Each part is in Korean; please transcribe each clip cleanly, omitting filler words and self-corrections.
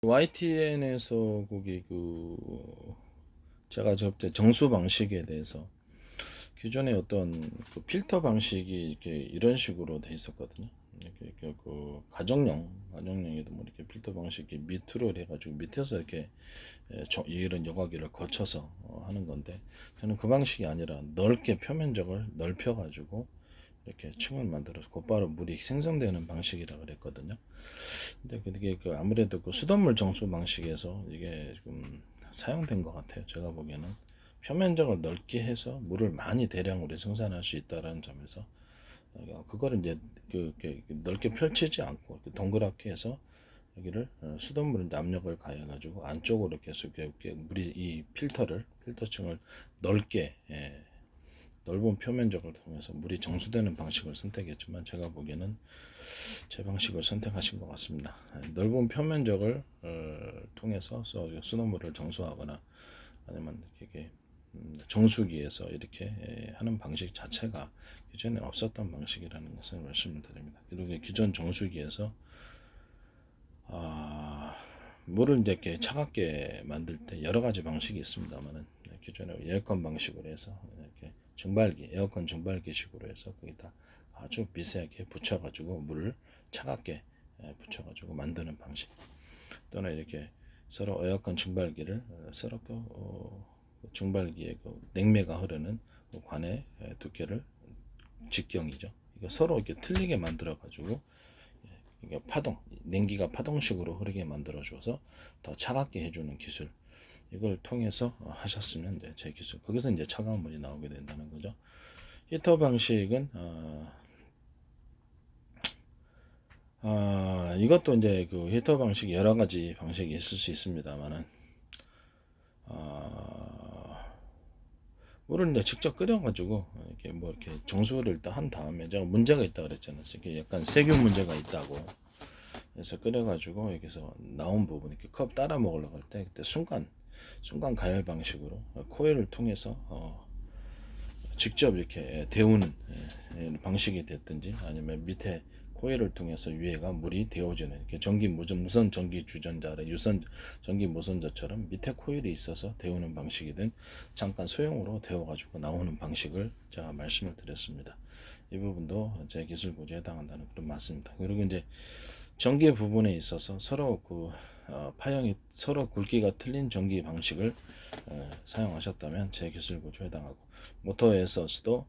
YTN에서 거기 제가 저때 정수 방식에 대해서 기존에 어떤 그 필터 방식이 이렇게 이런 식으로 돼 있었거든요. 이렇게 가정용에도 뭐 이렇게 필터 방식이 밑으로 해가지고 밑에서 이렇게 이런 여과기를 거쳐서 하는 건데, 저는 그 방식이 아니라 넓게 표면적을 넓혀가지고 이렇게 층을 만들어서 곧바로 물이 생성되는 방식이라 그랬거든요. 근데 그게 아무래도 그 수돗물 정수 방식에서 이게 좀 사용된 것 같아요. 제가 보기에는 표면적을 넓게 해서 물을 많이 대량으로 생산할 수 있다는 점에서 그거를 이제 넓게 펼치지 않고 동그랗게 해서 여기를 수돗물 압력을 가해가지고 안쪽으로 계속 이렇게 물이 이 필터층을 넓게 넓은 표면적을 통해서 물이 정수되는 방식을 선택했지만, 제가 보기에는 제 방식을 선택하신 것 같습니다. 넓은 표면적을 통해서 수돗물을 정수하거나 아니면 이렇게 정수기에서 이렇게 하는 방식 자체가 기존에 없었던 방식이라는 것을 말씀을 드립니다. 그리고 기존 정수기에서 물을 이렇게 차갑게 만들 때 여러 가지 방식이 있습니다만은, 기존에 에어컨 방식으로 해서 이렇게 에어컨 증발기식으로 해서 거기다 아주 미세하게 붙여가지고 물을 차갑게 붙여가지고 만드는 방식, 또는 이렇게 서로 에어컨 증발기를 서로 증발기에 냉매가 흐르는 관의 두께를 직경이죠. 이거 서로 이렇게 틀리게 만들어 가지고 이게 냉기가 파동식으로 흐르게 만들어 줘서 더 차갑게 해주는 기술, 이걸 통해서 하셨으면 이제 제 기술, 거기서 이제 차가운 물이 나오게 된다는 거죠. 히터 방식은 이것도 이제 그 히터 방식 여러 가지 방식이 있을 수 있습니다만은, 물을 이제 직접 끓여가지고 이렇게 뭐 이렇게 정수를 일단 한 다음에, 제가 문제가 있다 그랬잖아요. 이게 약간 세균 문제가 있다고. 그래서 끓여가지고 여기서 나온 부분 이렇게 컵 따라 먹으려고 할 때, 그때 순간 가열 방식으로 코일을 통해서 직접 이렇게 데우는 방식이 됐든지, 아니면 밑에 코일을 통해서 위에가 물이 데워지는, 이렇게 무선 전기 주전자를 유선 전기 무선자처럼 밑에 코일이 있어서 데우는 방식이든, 잠깐 소형으로 데워가지고 나오는 방식을 제가 말씀을 드렸습니다. 이 부분도 제 기술 구조에 해당한다는 그런 말씀입니다. 그리고 이제 전기 부분에 있어서 서로 파형이 서로 굵기가 틀린 전기 방식을 사용하셨다면 제 기술 구조에 해당하고, 모터에서도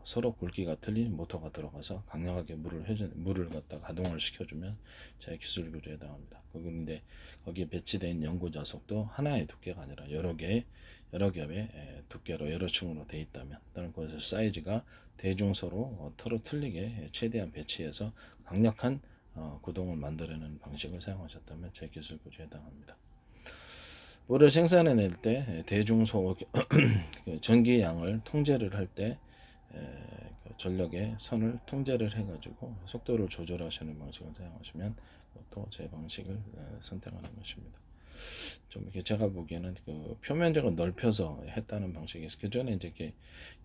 서로 굵기가 틀린 모터가 들어가서 강력하게 물을 갖다 가동을 시켜주면 제 기술 구조에 해당합니다. 그런데 거기에 배치된 연고 자석도 하나의 두께가 아니라 여러 겹의 두께로 여러 층으로 되어 있다면, 또는 그것의 사이즈가 대중서로 서로 틀리게 최대한 배치해서 강력한 구동을 만들어내는 방식을 사용하셨다면 제 기술 구조에 해당합니다. 물을 생산해낼 때 대중소 전기 양을 통제를 할 때 전력의 선을 통제를 해가지고 속도를 조절하시는 방식을 사용하시면 또 제 방식을 선택하는 것입니다. 좀 이렇게 제가 보기에는 그 표면적을 넓혀서 했다는 방식이, 기존에 이제 이렇게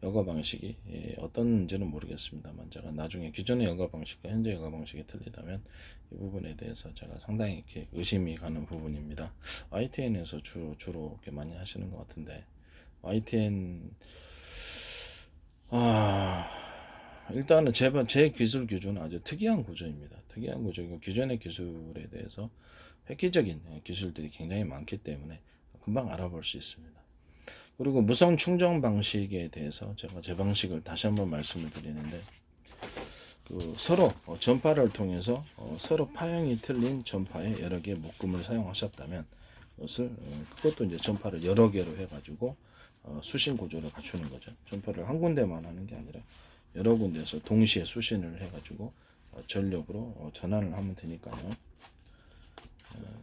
여과 방식이 어떤지는 모르겠습니다만, 제가 나중에 기존의 여과 방식과 현재 여과 방식이 틀리다면 이 부분에 대해서 제가 상당히 이렇게 의심이 가는 부분입니다. YTN에서 주로 이렇게 많이 하시는 것 같은데, YTN 일단은 제 기술 기준은 아주 특이한 구조입니다. 특이한 구조이고, 기존의 기술에 대해서 획기적인 기술들이 굉장히 많기 때문에 금방 알아볼 수 있습니다. 그리고 무선 충전 방식에 대해서 제가 제 방식을 다시 한번 말씀을 드리는데, 서로 전파를 통해서 서로 파형이 틀린 전파에 여러 개의 묶음을 사용하셨다면, 그것도 이제 전파를 여러 개로 해가지고 수신 구조를 갖추는 거죠. 전파를 한 군데만 하는 게 아니라 여러 군데에서 동시에 수신을 해가지고 전력으로 전환을 하면 되니까요.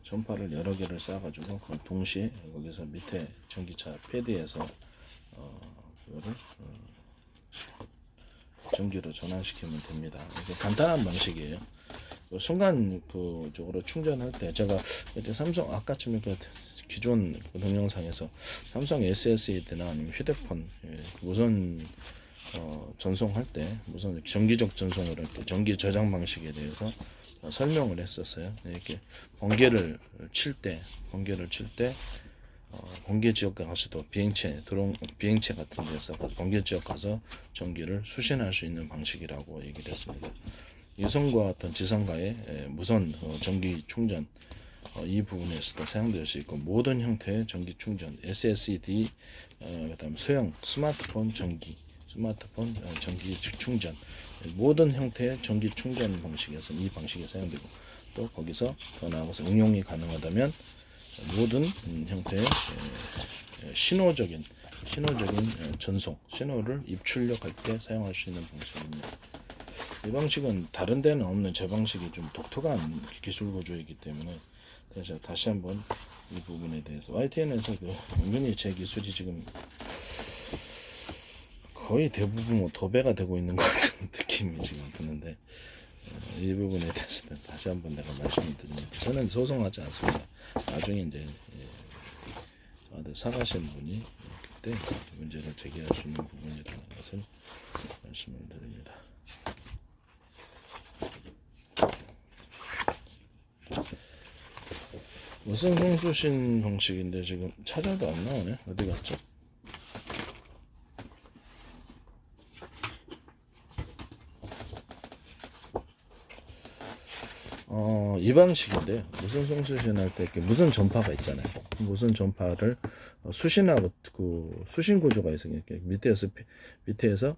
전파를 여러 개를 쌓아가지고 동시에 거기서 밑에 전기차 패드에서 그거를 전기로 전환시키면 됩니다. 이게 간단한 방식이에요. 순간 쪽으로 충전할 때, 제가 그때 삼성 아까쯤에 기존 동영상에서 삼성 SSA 때나 아니면 휴대폰 무선 전송할 때, 무선 전기적 전송을 할 때 전기 저장 방식에 대해서 설명을 했었어요. 이렇게 번개를 칠 때 번개 지역 가서도 비행체 같은 데서 번개 지역 가서 전기를 수신할 수 있는 방식이라고 얘기를 했습니다. 위성과 어떤 지상과의 무선 전기 충전 이 부분에서도 사용될 수 있고, 모든 형태의 전기 충전, SSD, 그다음 소형 스마트폰 전기 충전, 모든 형태의 전기 충전 방식에서 이 방식이 사용되고, 또 거기서 더 나아가서 응용이 가능하다면 모든 형태의 신호적인 전송, 신호를 입출력할 때 사용할 수 있는 방식입니다. 이 방식은 다른 데는 없는 제 방식이 좀 독특한 기술 구조이기 때문에 다시 한번 이 부분에 대해서 YTN에서 은근히 제 기술이 지금 거의 대부분 도배가 되고 있는 것 같은 느낌이 지금 드는데, 이 부분에 대해서 다시 한번 내가 말씀을 드립니다. 저는 소송하지 않습니다. 나중에 이제 저한테 사과하신 분이 그때 문제를 제기할 수 있는 부분이라는 것을 말씀을 드립니다. 무슨 송수신 방식인데 지금 찾아도 안 나오네. 어디 갔죠? 이 방식인데, 무선 송수신 할 때 이렇게 무선 전파가 있잖아요. 무선 전파를 수신하고 수신 구조가 있어요. 이렇게 밑에서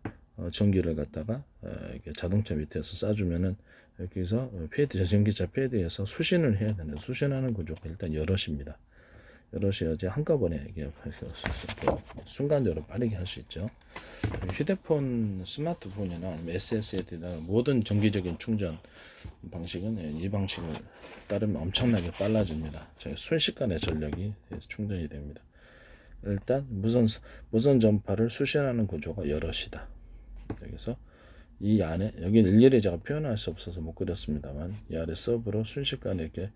전기를 갖다가 이렇게 자동차 밑에서 쏴주면은 여기서 패드, 전기차 패드에서 수신을 해야 되는데, 수신하는 구조가 일단 여럿입니다. 여럿이어야지 한꺼번에 이게 순간적으로 빠르게 할 수 있죠. 휴대폰, 스마트폰이나 SSD나 모든 정기적인 충전 방식은 이 방식을 따르면 엄청나게 빨라집니다. 순식간에 전력이 충전이 됩니다. 일단 무선 전파를 수신하는 구조가 여럿이다. 여기서 이 안에, 여기는 일일이 제가 표현할 수 없어서 못 그렸습니다만, 이 아래 서브로 순식간에 이렇게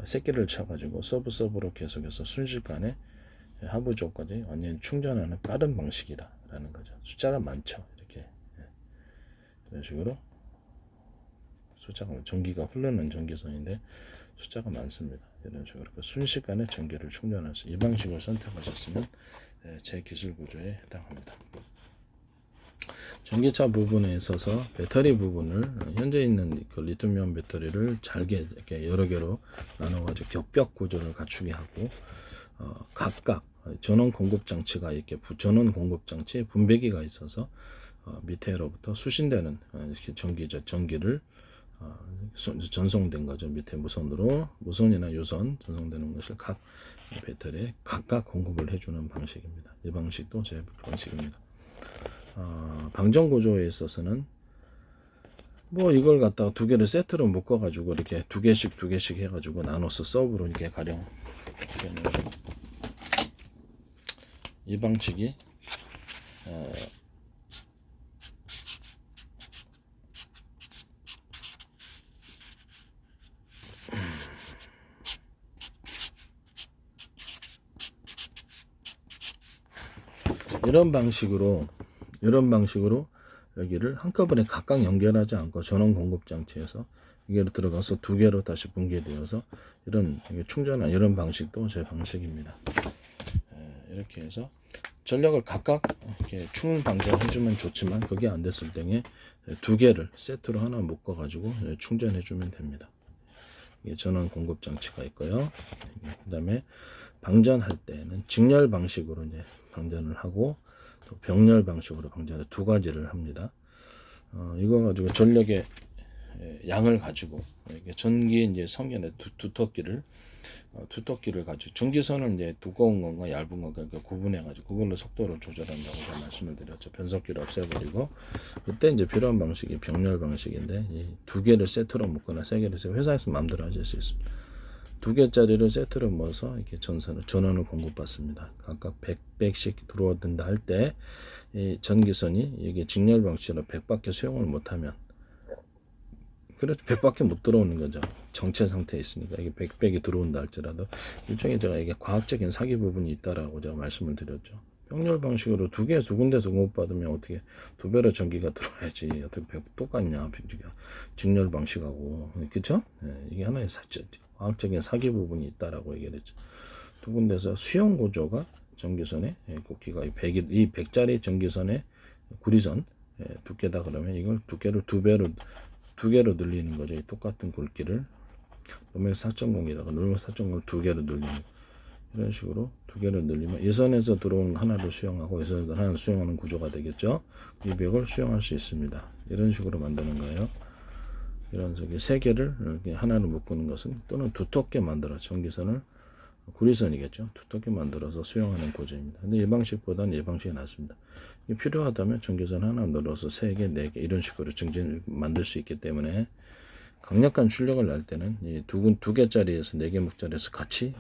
새끼를 쳐가지고 서브로 계속해서 순식간에 하부쪽까지 완전히 충전하는 빠른 방식이다라는 거죠. 숫자가 많죠. 이렇게 이런 식으로 숫자가, 전기가 흐르는 전기선인데 숫자가 많습니다. 이런 식으로 순식간에 전기를 충전할 수, 이 방식을 선택하셨으면 제 기술 구조에 해당합니다. 전기차 부분에 있어서 배터리 부분을, 현재 있는 그 리튬이온 배터리를 잘게 이렇게 여러 개로 나눠가지고 격벽 구조를 갖추게 하고, 각각 전원 공급 장치가 이렇게 전원 공급 장치 분배기가 있어서 밑에로부터 수신되는 이렇게 전기를 전송된 거죠. 밑에 무선이나 유선 전송되는 것을 각 배터리에 각각 공급을 해주는 방식입니다. 이 방식도 제 방식입니다. 방전 구조에 있어서는 이걸 갖다가 두 개를 세트로 묶어 가지고 이렇게 두 개씩 해가지고 나눠서 서브로 이렇게 가령 이 방식이 이런 방식으로 여기를 한꺼번에 각각 연결하지 않고 전원 공급 장치에서 이게 들어가서 두 개로 다시 분개되어서 이런 충전한 이런 방식도 제 방식입니다. 이렇게 해서 전력을 각각 이렇게 방전해주면 좋지만, 그게 안 됐을 때에 두 개를 세트로 하나 묶어 가지고 충전해주면 됩니다. 이게 전원 공급 장치가 있고요. 그다음에 방전할 때는 직렬 방식으로 이제 방전을 하고, 또 병렬 방식으로 방전을 두 가지를 합니다. 이거 가지고 전력의 양을 가지고 이게 전기 이제 성면의 두텁기를 가지고, 전기선은 이제 두꺼운 건가 얇은 건가 구분해 가지고 그걸로 속도를 조절한다고 제가 말씀을 드렸죠. 변속기를 없애버리고, 그때 이제 필요한 방식이 병렬 방식인데, 이 두 개를 세트로 묶거나 세 개를 회사에서 마음대로 하실 수 있습니다. 두 개짜리를 세트로 모아서 이렇게 전원을 공급받습니다. 각각 100씩 들어오든다 할 때 이 전기선이 이게 직렬 방식으로 100밖에 수용을 못하면, 그래도 100밖에 못 들어오는 거죠. 정체 상태에 있으니까. 이게 100이 들어온다 할지라도 일종의 제가 이게 과학적인 사기 부분이 있다라고 제가 말씀을 드렸죠. 병렬 방식으로 두 군데서 공급받으면 어떻게 두 배로 전기가 들어와야지 어떻게 똑같냐 직렬 방식하고 그쵸? 이게 하나의 과학적인 사기 부분이 있다라고 얘기했죠. 두 군데서 수용 구조가 전기선에 꽂기가 이 100짜리 전기선의 구리선 두께다 그러면 이걸 두께를 두 개로 늘리는 거죠. 똑같은 굵기를 노면서 4.0에다가 노면서 4.0을 두 개로 늘리는 이런 식으로 두 개를 늘리면 이 선에서 들어오는 거 하나를 수용하고 이 선에서 하나를 수용하는 구조가 되겠죠. 이 벽을 수용할 수 있습니다. 이런 식으로 만드는 거예요. 이런 저기 세 개를 이렇게 하나로 묶는 것은 또는 두텁게 만들어 전기선을 구리선이겠죠. 두텁게 만들어서 수용하는 구조입니다. 근데 이 방식보다는 이 방식이 낫습니다. 필요하다면 전기선 하나 늘어서 3개, 4개 이런 식으로 만들 수 있기 때문에 강력한 출력을 낼 때는 이 두 개짜리에서 4개 목짜리에서 같이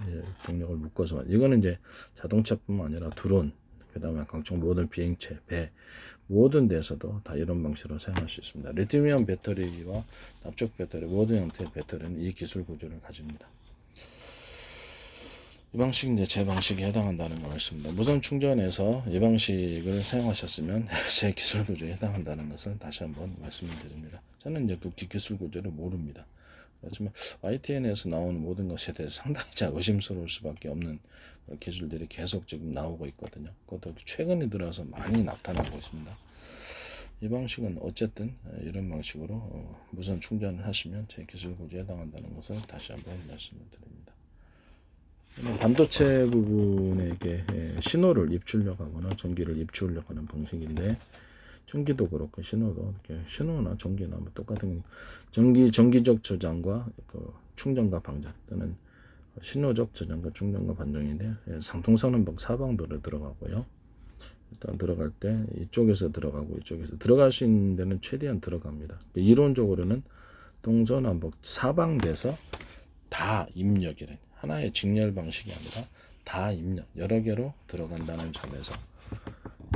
동력을 묶어서 이거는 이제 자동차뿐만 아니라 드론, 그다음에 각종 모든 비행체, 배 모든 데서도 다 이런 방식으로 사용할 수 있습니다. 리튬이온 배터리와 납축 배터리 모든 형태의 배터리는 이 기술 구조를 가집니다. 이 방식이 이제 제 방식에 해당한다는 걸 말씀입니다. 무선 충전에서 이 방식을 사용하셨으면 제 기술 구조에 해당한다는 것을 다시 한번 말씀드립니다. 저는 이제 그 기술 구조를 모릅니다. 하지만 YTN에서 나오는 모든 것에 대해서 상당히 의심스러울 수밖에 없는 기술들이 계속 지금 나오고 있거든요. 그것도 최근에 들어서 많이 나타나고 있습니다. 이 방식은 어쨌든 이런 방식으로 무선 충전을 하시면 제 기술 구조에 해당한다는 것을 다시 한번 말씀을 드립니다. 반도체 부분에 신호를 입출력 하거나 전기를 입출력 하는 방식인데 전기도 그렇고 신호도 이렇게 신호나 전기나 뭐 똑같은 전기적 저장과 그 충전과 방전 또는 신호적 저장과 충전과 반전인데 상통선은 사방도로 들어가고요. 일단 들어갈 때 이쪽에서 들어가고 이쪽에서 들어갈 수 있는 데는 최대한 들어갑니다. 이론적으로는 동서남북 사방돼서 다 입력이래. 하나의 직렬 방식이 아니라 다 입력 여러 개로 들어간다는 점에서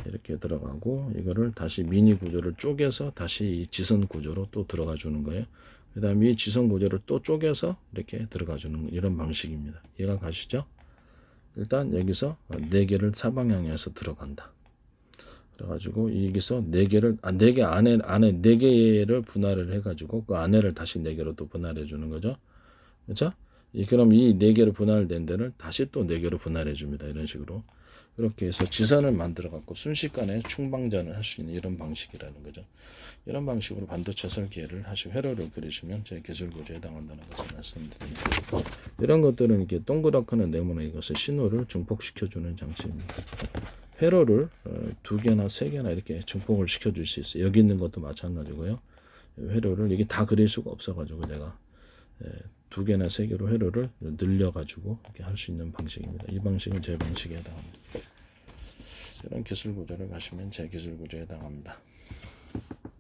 이렇게 들어가고 이거를 다시 미니 구조를 쪼개서 다시 이 지선 구조로 또 들어가 주는 거예요. 그 다음에 이 지선 구조를 또 쪼개서 이렇게 들어가 주는 이런 방식입니다. 이해가 가시죠? 일단 여기서 4개를 사방향에서 들어간다. 그래가지고 여기서 4개를 4개 안에 4개를 분할을 해가지고 그 안에를 다시 4개로 또 분할해 주는 거죠. 그렇죠? 그럼 이 4개로 분할된 데를 다시 또 4개로 분할해 줍니다. 이런 식으로. 이렇게 해서 지선을 만들어 갖고 순식간에 충방전을 할 수 있는 이런 방식이라는 거죠. 이런 방식으로 반도체 설계를 하시고 회로를 그리시면 제 기술 구조에 해당한다는 것을 말씀드립니다. 이런 것들은 이렇게 동그랗거나 네모난 이것을 신호를 증폭시켜 주는 장치입니다. 회로를 2개나 3개나 이렇게 증폭을 시켜 줄 수 있어요. 여기 있는 것도 마찬가지고요. 회로를 이게 다 그릴 수가 없어 가지고 제가 2개나 3개로 회로를 늘려가지고 이렇게 할 수 있는 방식입니다. 이 방식은 제 방식에 해당합니다. 이런 기술 구조를 가시면 제 기술 구조에 해당합니다.